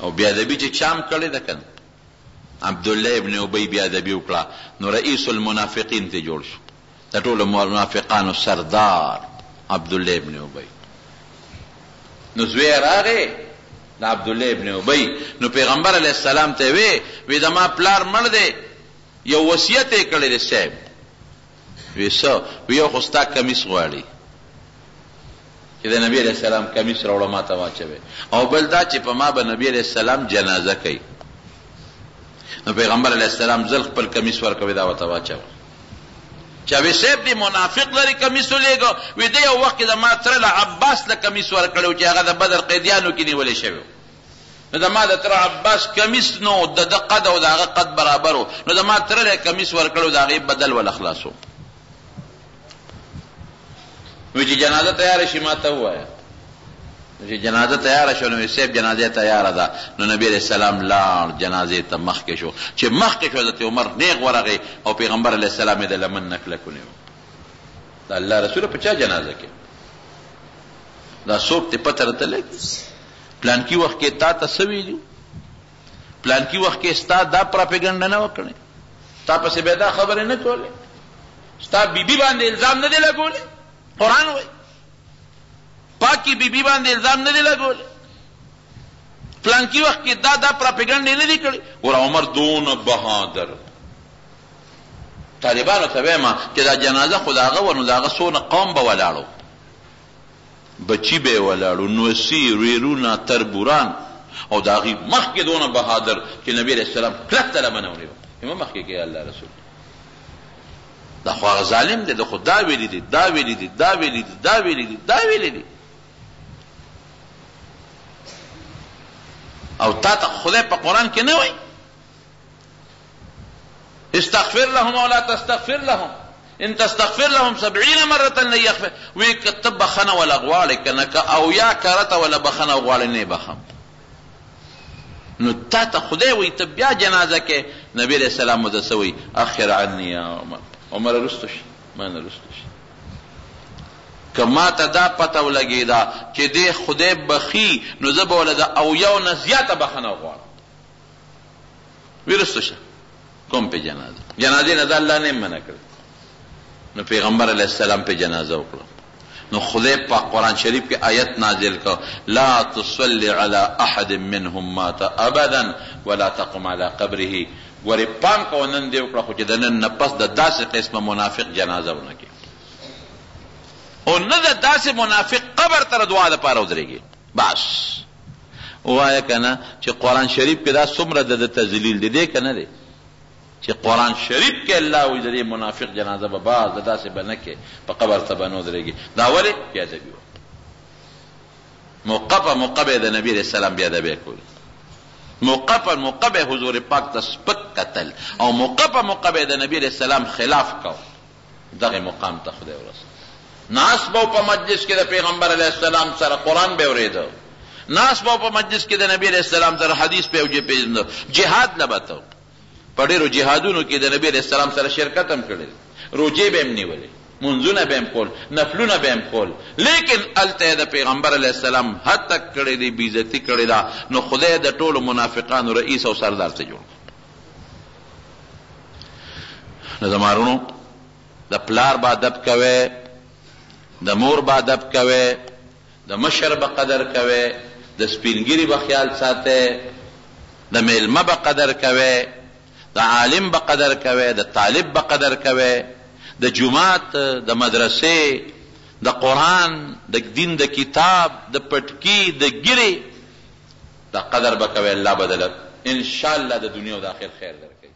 او بی ادبی چې چام کړی ده کنه عبدالله ابن ابی بی ادبی وکړه نو رئیس المنافقین ته جوړ شو د ټولو منافقانو سردار عبدالله ابن ابی نو زوی راغی د عبدالله ابن ابی نو پیغمبر علیه السلام ته وی زما پلار مړ دی یو وصیت یې کړی دی صاحب وی څه وی یو خو ستا کمیس غواړي چې د نبی علیه السلام کمیس راوړه ما ته واچوي او بل دا چې په ما به نبی علیه السلام جنازه کوي نو پیغمبر علیه السلام زل خپل کمیس ورکوي دا ورته واچوه چې وی صاحب دی منافق لري کمیس ولېږه وی دی یو وخت کې د ما تره له عباس له کمیس ورکړی چې هغه د بدر قیدیانو کې نیولی شوی نو د ما د تره عباس کمیس نو د ده قد او د هغه قد برابر و نو د ما تره له کمیس ورکړی د هغې بدل وله خلاصو وی چې جنازه تیاره شي ما ته ووایه چې جنازه تیاره شو نو صاحب جنازه تیاره ده نو نبی علیه السلام لاړ جنازې ته مخکې شو چې مخکې شو حضرت عمر نیغ ورغی او پیغمبر علیه السلام یې د لمن نه کلک ونیو د الله رسوله په چا جنازه کې دا څوک ته پته راته لګي پلانکي وخت کې تا ته څه ویلي پلانکي وخت کې ستا دا پراپیګنډه نه وکړې تا پسې به دا خبرې نه کولې ستا بیبي باندې الزام نه دی لګولی قرآن وایي پاکی بی بی باندې الزام نه دی لګولی پلانکی وخت کې دا پراپیګنډ نه دی کړی ور عمر دون بهادر طالبانو ته وایم چې دا جنازه خو د هغه و نو د هغه څونه قوم به ولاړو بچي به یې ولاړو نوسي ریرونه تربوران او د هغې مخکې دونه بهادر چې نبي علیه السلام کلک ته لمنه ونیوه یې مه مخکې کې الله رسول دا خو هغه ظالم دی د خو دا ویلي دي دا ویلي دي دا ویلي دي دا ویلي دي دا ویلي دي او تا ته خدای په قرآن کې نه وایي استغفر لهم او لا تستغفر لهم ان تستغفر لهم 70 مرة لن يغفر وی که بخنه ولا غواړې که نه که او یا کرته ولا بخنه غواړې نه بخم نو تا ته خدای وایي ته بیا جنازه کې نبی علیه السلام ورته څه وایي اخر عني یا عمر عمر رستو شي ما نه رستو شي که ما ته دا پته ولګېده چې دې خدای بخي نو زه به وله د او یو نه زیاته بخنه غواړم وی رستو شه کوم په جنازې نه د الله نه منع کړی نو پیغمبر علیه السلام په جنازه وکړه نو خدای په قرآن شریف کې آیت نازل کړ لا تصلي على احد منهم مات ابدا ولا تقم على قبره ورې پام کوه نن دې وکړه خو چې د نن نه پس د داسې قسمه منافق جنازه ونه کړي او نه د داسې منافق قبر ته دعا دپاره ودرېږي بس ووایه که نه چې قرآن شریف کې دا څومره د تذلیل دی دی که نه دی چې قرآن شریف کې الله وایي د دې منافق جنازه به باز د داسې به نه کې په قبر ته به نه ودرېږي دا ولې بیادبي وه موقع به د نبي علیه السلام بیادبی کوي موقع به حضور پاک ته سپک کتل او موقع به د نبی علیه السلام خلاف کو دغه مقام ته خدای ورسوي ناس به په مجلس کې د پیغمبر علیه السلام سره قرآن به اورېده ناس به په مجلس کې د نبی علیه السلام سره حدیث به پیژنده جهاد لبته په ډېرو جهادونو کې د نبی علیه السلام سره شرکت هم کړی روجې به هم نیولې منځونه به هم کول نفلونه به هم کول لیکن هلته د پیغمبر علیه السلام حد تک کړی دی بېعزتي کړې ده نو خدای د ټولو منافقانو رئیس او سردار ته جوړ نو زمارونو د پلار به ادب کوئ د مور به ادب کوئ د مشر به قدر کوئ د سپینګیري به خیال ساتئ د میلمه به قدر کوئ د عالم به قدر کوئ د طالب به قدر کوئ د جماعت د مدرسې د قرآن د دین د کتاب د پټکي د ګیرې د قدر به کوئ الله به دله انشاءالله د دنیا او د آخر خیر درکوي